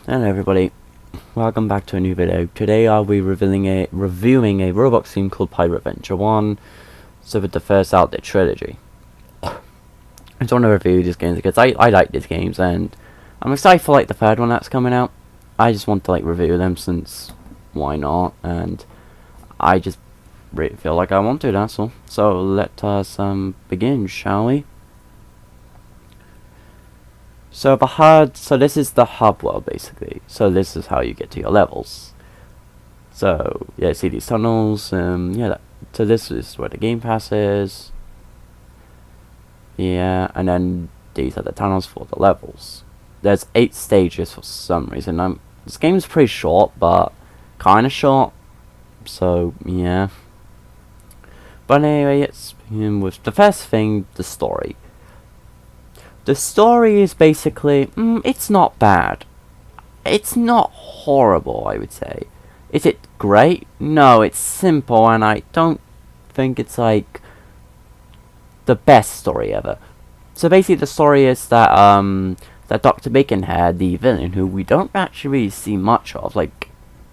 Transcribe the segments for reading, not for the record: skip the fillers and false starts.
Hello everybody, welcome back to a new video. Today I'll be reviewing a Roblox game called Pirate Adventure 1, so with the first out the trilogy. I just want to review these games because I like these games and I'm excited for like the third one that's coming out. I just want to like review them since why not, and I just really feel like I want to, that's all. So let us begin, shall we? So this is the hub world basically. So this is how you get to your levels. So yeah, see these tunnels. So this is where the game pass is. Yeah, and then these are the tunnels for the levels. There's 8 stages for some reason. This game's pretty short, but kind of short. So yeah. But anyway, let's begin with the first thing, the story. The story is basically, it's not bad. It's not horrible, I would say. Is it great? No, it's simple, and I don't think it's like the best story ever. So basically, the story is that that Dr. Baconhead, the villain, who we don't actually really see much of, like,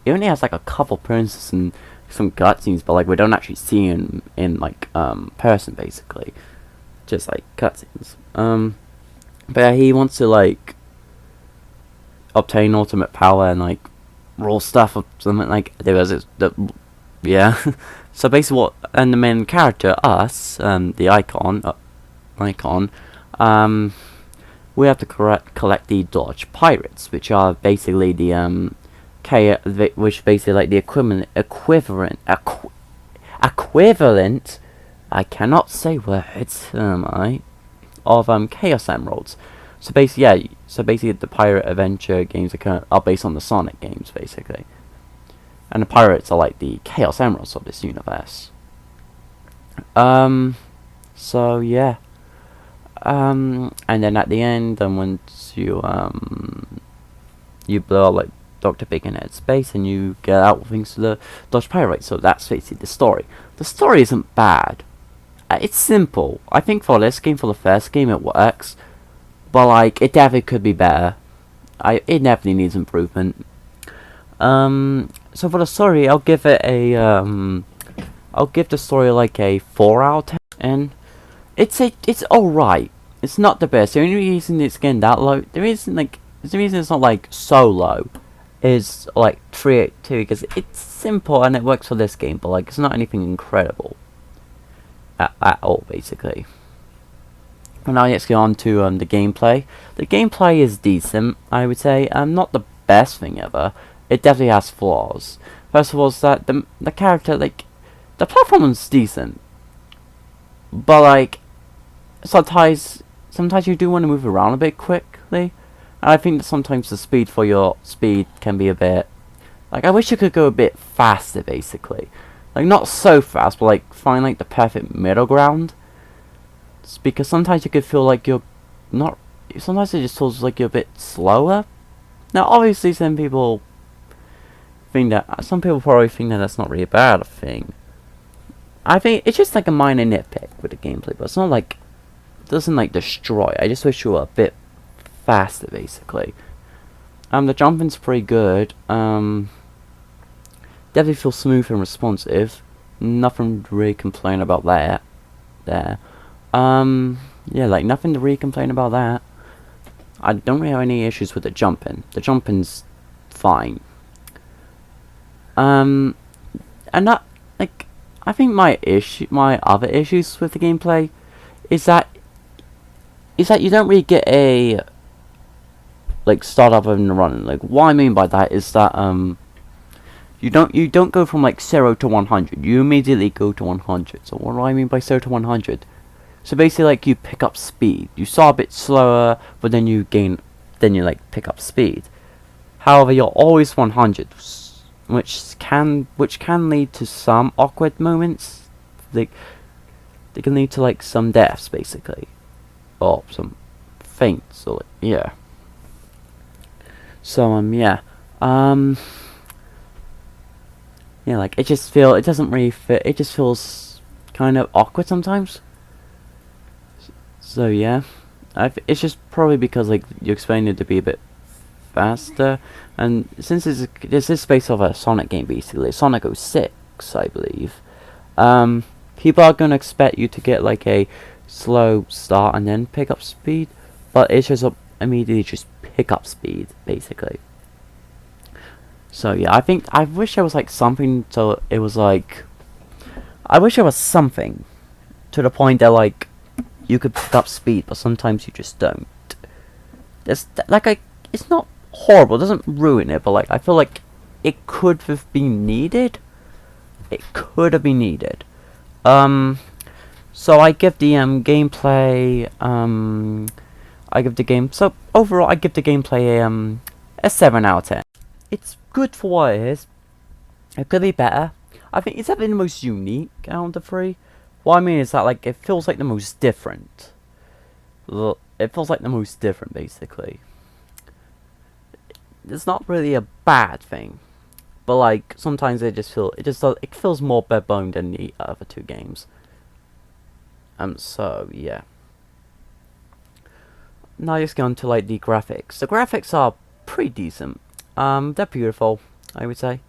he only has like a couple appearances and some cutscenes, but like we don't actually see him in like person basically, just like cutscenes. But yeah, he wants to like obtain ultimate power and like rule stuff or something like there was yeah. So basically and the main character, us, the icon, we have to collect the Dodge Pirates, which are basically the which basically like the equivalent, I cannot say words, of Chaos Emeralds. So basically, the Pirate Adventure games are based on the Sonic games, basically. And the pirates are like the Chaos Emeralds of this universe. So yeah. And then at the end, once you blow up like Dr. Baconhead's base and you get out with things to the Dodge Pirate. So that's basically the story. The story isn't bad. It's simple. I think for this game, for the first game, it works. But like, it definitely could be better. It definitely needs improvement. So for the story, I'll give it a I'll give the story like a 4 out of 10. And it's alright. It's not the best. The only reason it's getting that low, the reason it's not like so low, is like 382 because it's simple and it works for this game. But like, it's not anything incredible at all, basically. And now let's get on to the gameplay. The gameplay is decent, I would say. Not the best thing ever. It definitely has flaws. First of all, is that the character, like, the platform's decent, but like sometimes you do want to move around a bit quickly. And I think that sometimes the speed for your speed can be a bit like, I wish you could go a bit faster, basically. Like, not so fast, but like find like the perfect middle ground. It's because sometimes you could feel like you're not. Sometimes it just feels like you're a bit slower. Now, obviously, some people probably think that that's not really a bad thing. I think it's just like a minor nitpick with the gameplay, but it's not like it doesn't like destroy. I just wish you were a bit faster, basically. The jumping's pretty good. Definitely feels smooth and responsive. Nothing to really complain about that. Yeah, like nothing to really complain about that. I don't really have any issues with the jumping. The jumping's fine. And that, like, I think my other issues with the gameplay is that you don't really get a like start up and run. Like, what I mean by that is that you don't go from like 0 to 100. You immediately go to 100. So what do I mean by 0 to 100? So basically, like, you pick up speed. You start a bit slower, but then you like pick up speed. However, you're always 100, which can lead to some awkward moments. They can lead to like some deaths, basically, or some faints, or yeah. So yeah, yeah, like it doesn't really fit. It just feels kind of awkward sometimes. So yeah, it's just probably because like you explained it to be a bit faster. And since this is based off a Sonic game, basically Sonic 06, I believe. People are gonna expect you to get like a slow start and then pick up speed, but it's just immediately just pick up speed, basically. So yeah, I wish there was like something, so it was like, I wish there was something to the point that like you could pick up speed, but sometimes you just don't. There's like it's not horrible, it doesn't ruin it, but like I feel like it could have been needed. It could have been needed. So I give the gameplay so overall I give the gameplay a 7 out of 10. It's good for what it is. It could be better. I think it's definitely the most unique out of the three. What I mean is that like it feels like the most different. It feels like the most different, basically. It's not really a bad thing, but like sometimes it feels more bare boned than the other two games. So yeah. Now just go on to like the graphics. The graphics are pretty decent. They're beautiful, I would say.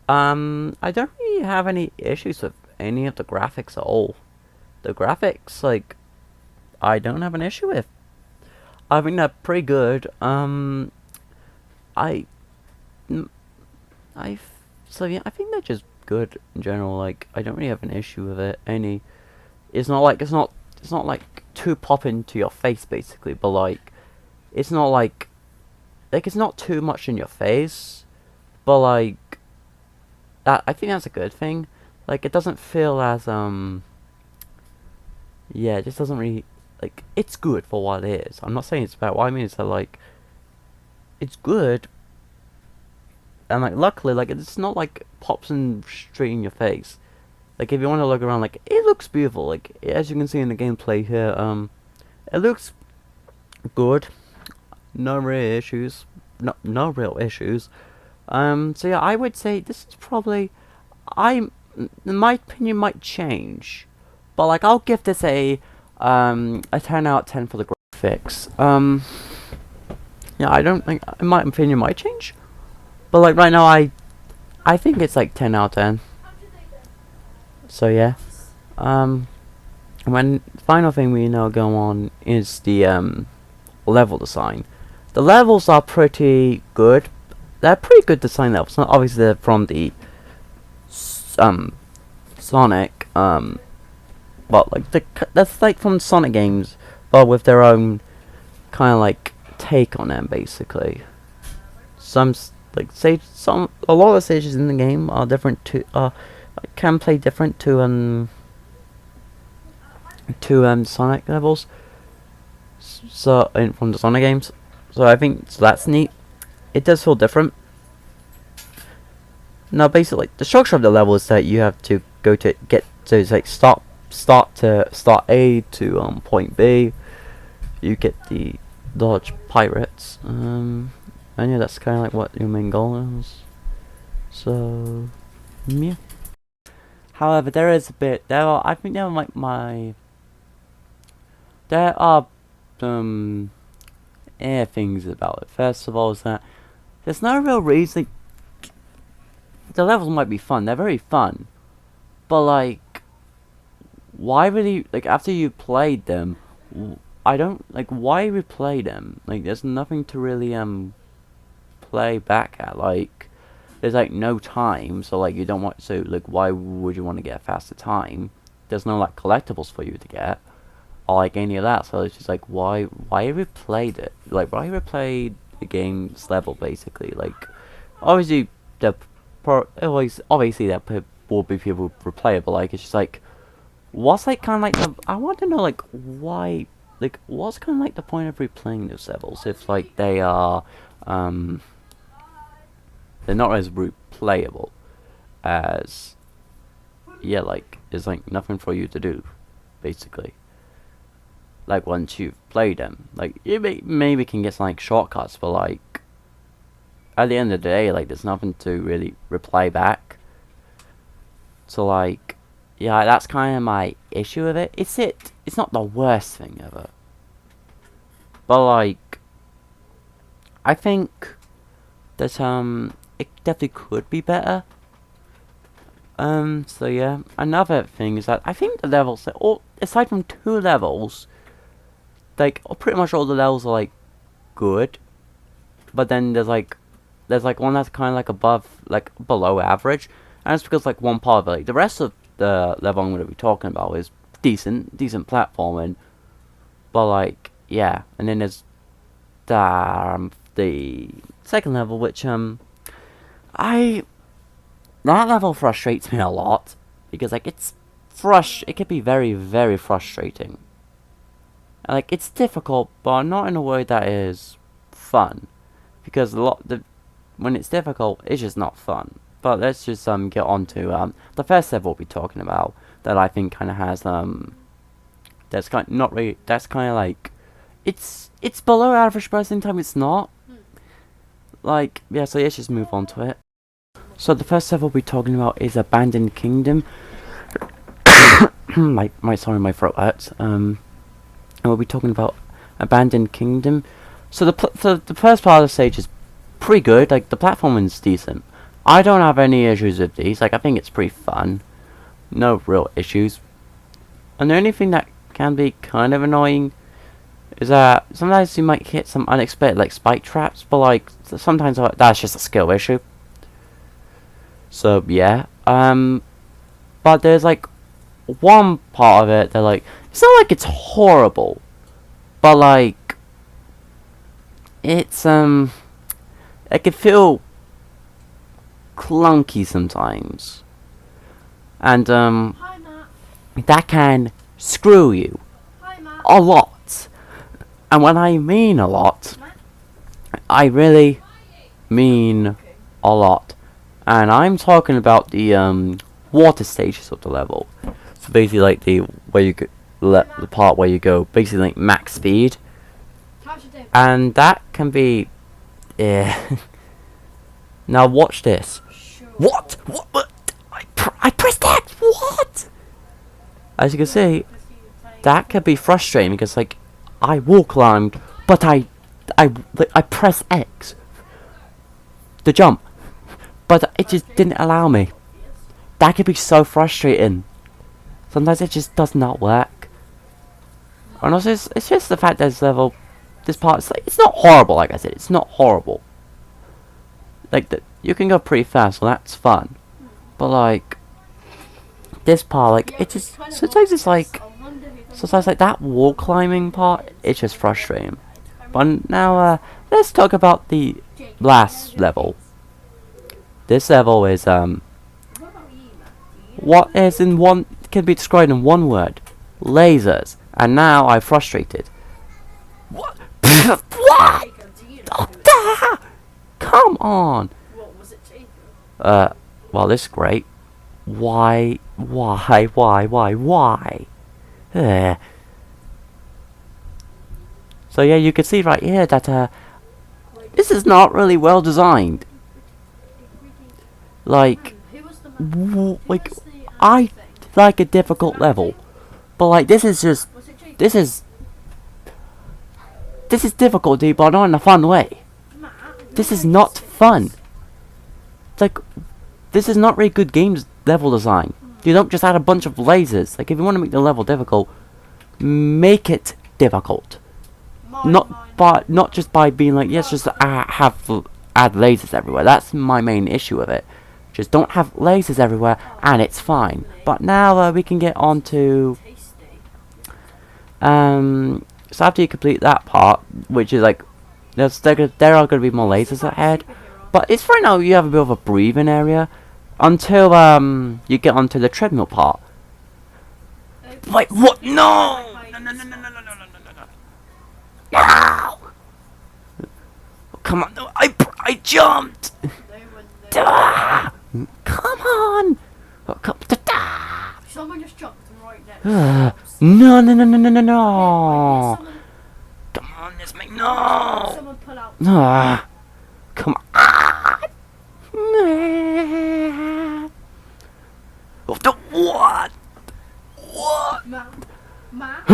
I don't really have any issues with any of the graphics at all. The graphics, like, I don't have an issue with. I think they're pretty good. So yeah, I think they're just good in general. Like, I don't really have an issue with it. It's not like too pop into your face, basically. But like, it's not like it's not too much in your face. But like, I think that's a good thing. Like, it doesn't feel as yeah, it just doesn't really, like, it's good for what it is. I'm not saying it's bad. What I mean is that like, it's good. And like, luckily, like, it's not like pops in straight in your face. Like, if you want to look around, like, it looks beautiful. Like, as you can see in the gameplay here, it looks good. No real issues. No real issues. So yeah, I would say this is probably, my opinion might change, but like, I'll give this a 10 out of 10 for the graphics. Yeah, I don't think, my opinion might change, but like right now, I think it's like 10 out of 10. So yeah, when final thing we now go on is the level design. The levels are pretty good. They're pretty good design levels. Not obviously they're from the Sonic, but like that's like from Sonic games, but with their own kind of like take on them, basically. A lot of stages in the game are different to can play different to Sonic levels. So from the Sonic games, so I think that's neat. It does feel different. Now, basically, the structure of the level is that you have to go to it's like start A to point B. You get the dodge pirates. And yeah, that's kind of like what your main goal is. So yeah. However, there is a bit. I think there are like there are things about it. First of all, is that there's no real reason. The levels might be fun. They're very fun, but like, why really, like, after you played them, I don't like, why replay them? Like, there's nothing to really play back at. Like, there's like no time, so like you don't want, so like, why would you want to get a faster time? There's no like collectibles for you to get, or like any of that. So it's just like, why replayed it? Like, why replayed the game's level, basically? Like, obviously obviously there will be people who replay it, but like, it's just like, what's like kind of like I want to know, like, why, like, what's kind of like the point of replaying those levels if like they are they're not as replayable as, yeah, like, there's like nothing for you to do, basically. Like, once you've played them, like, you maybe can get some like shortcuts, but like, at the end of the day, like, there's nothing to really replay back. So like, yeah, that's kind of my issue with it. It's not the worst thing ever, but like, I think that it definitely could be better. So yeah, another thing is that I think the levels, all aside from 2 levels, like pretty much all the levels are like good, but then there's like one that's kind of like above, like below average, and it's because like one part of it, like the rest of the level I'm going to be talking about is decent platforming, but like yeah, and then there's the second level, which I that level frustrates me a lot because like it can be very, very frustrating. And, like it's difficult, but not in a way that is fun, because when it's difficult, it's just not fun. But let's just get on to the first level we'll be talking about that I think kind of has that's kind not really that's kind of like it's below average, but at the same time it's not. Like yeah, so let's just move on to it. So the first level we'll be talking about is Abandoned Kingdom. Sorry, my throat hurts. And we'll be talking about Abandoned Kingdom. So the first part of the stage is pretty good. Like the platforming's decent. I don't have any issues with these. Like I think it's pretty fun. No real issues. And the only thing that can be kind of annoying is that sometimes you might hit some unexpected like spike traps, but like sometimes that's just a skill issue. So yeah, but there's like one part of it that like it's not like it's horrible, but like it's it can feel clunky sometimes, and that can screw you a lot. And when I mean a lot, I really mean a lot. And I'm talking about the water stages of the level. So basically, like the part where you go basically like max speed, and that can be. Now watch this. What? What? I pressed X. What? As you can see, that can be frustrating because like I wall climbed, but I press X to jump, but it just didn't allow me. That could be so frustrating. Sometimes it just does not work. And also, it's just the fact that this part, it's not horrible. Like I said, it's not horrible. Like you can go pretty fast, so that's fun. But like this part, like it just sometimes it's like that wall climbing part. It's just frustrating. But now let's talk about the last level. This level is what is in one can be described in one word: lasers. And now I'm frustrated. What? What? Oh, come on. Well, this is great. Why? So yeah, you can see right here that this is not really well designed. Like, I like a difficult level, but like this is difficulty, but not in a fun way. This is not fun. Like, this is not really good games level design. You don't just add a bunch of lasers. Like, if you want to make the level difficult, make it difficult. Not just by being like, yes, just add lasers everywhere. That's my main issue with it. Just don't have lasers everywhere, and it's fine. But now we can get on to so after you complete that part, which is like there are going to be more lasers ahead, but it's right now you have a bit of a breathing area until you get onto the treadmill part. Wait, what? No! No! Come on! No, I jumped! Come on! Someone just jumped right there. No! Come on, let's make no! Someone pull out. Come on! What? What? Matt?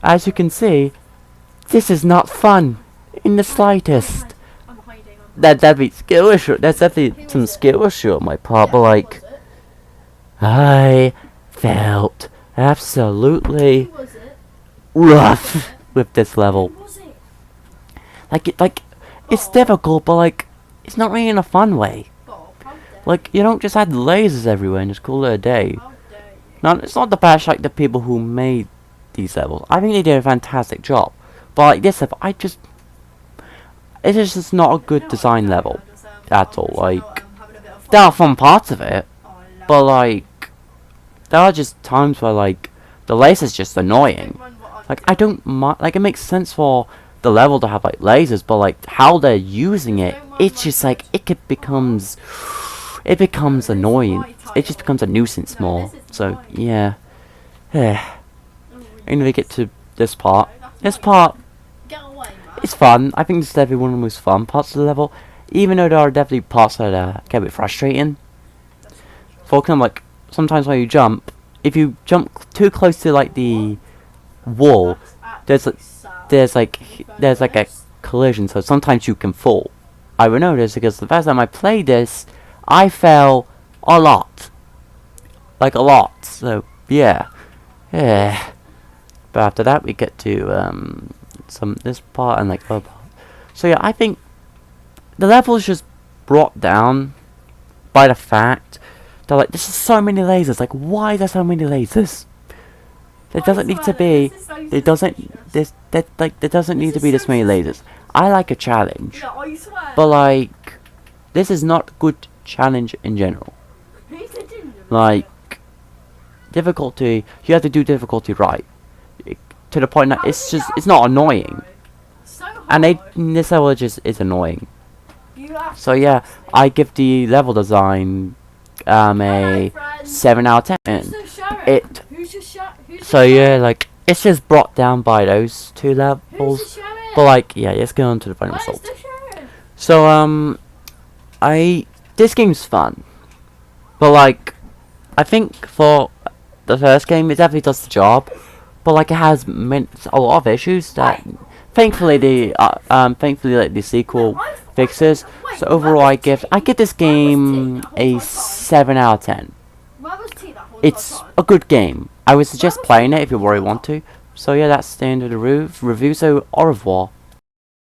As you can see, This is not fun in the slightest. I'm hiding. That'd be skill issue. That's definitely some skill issue on my part, but like, I felt absolutely Who was it? rough with this level. Who was it? Like it's difficult, but like, it's not really in a fun way. Bob, how dare Like, you don't just add lasers everywhere and just call it a day. How dare you? Now, it's not the bash like the people who made these levels. I think they did a fantastic job. But like this level, it is just not a good design level at all. Like, there are fun parts of it, but like, there are just times where like, the laser's just annoying. Like, I don't mind, like, it makes sense for the level to have like lasers, but like, how they're using it, it's just like, it becomes annoying. It just becomes a nuisance more. So, yeah. And we get to this part. This part, Get away, man. it's fun. I think this is definitely one of the most fun parts of the level. Even though there are definitely parts that get a bit frustrating. For example, like, sometimes when you jump, if you jump too close to like the wall, there's like a collision, so sometimes you can fall. I will notice because the first time I played this, I fell a lot. Like a lot. So yeah. Yeah. But after that we get to this part and like other part. So yeah, I think the level is just brought down by the fact that like there's just so many lasers. Like, why are there so many lasers? There doesn't need to be. There doesn't. There doesn't need to be this many lasers. I like a challenge, Yeah, I swear. but like, this is not a good challenge in general. Who's the ginger? Like, difficulty. You have to do difficulty right, to the point that it's not annoying, So and hard. this level just is annoying. You have So yeah, I give the level design a 7 out of 10. It. Who's your shot? So yeah, like, it's just brought down by those two Who's levels. the sheriff? But like, yeah, let's get on to the final Where's result. the sheriff? So this game's fun, but like, I think for the first game, it definitely does the job. But like, it has a lot of issues that, thankfully, like the sequel fixes. So overall, I give this game a 7 out of 10. Where was T that whole It's time? a good game. I would suggest playing it if you really want to. So yeah, that's the end of the review. So au revoir.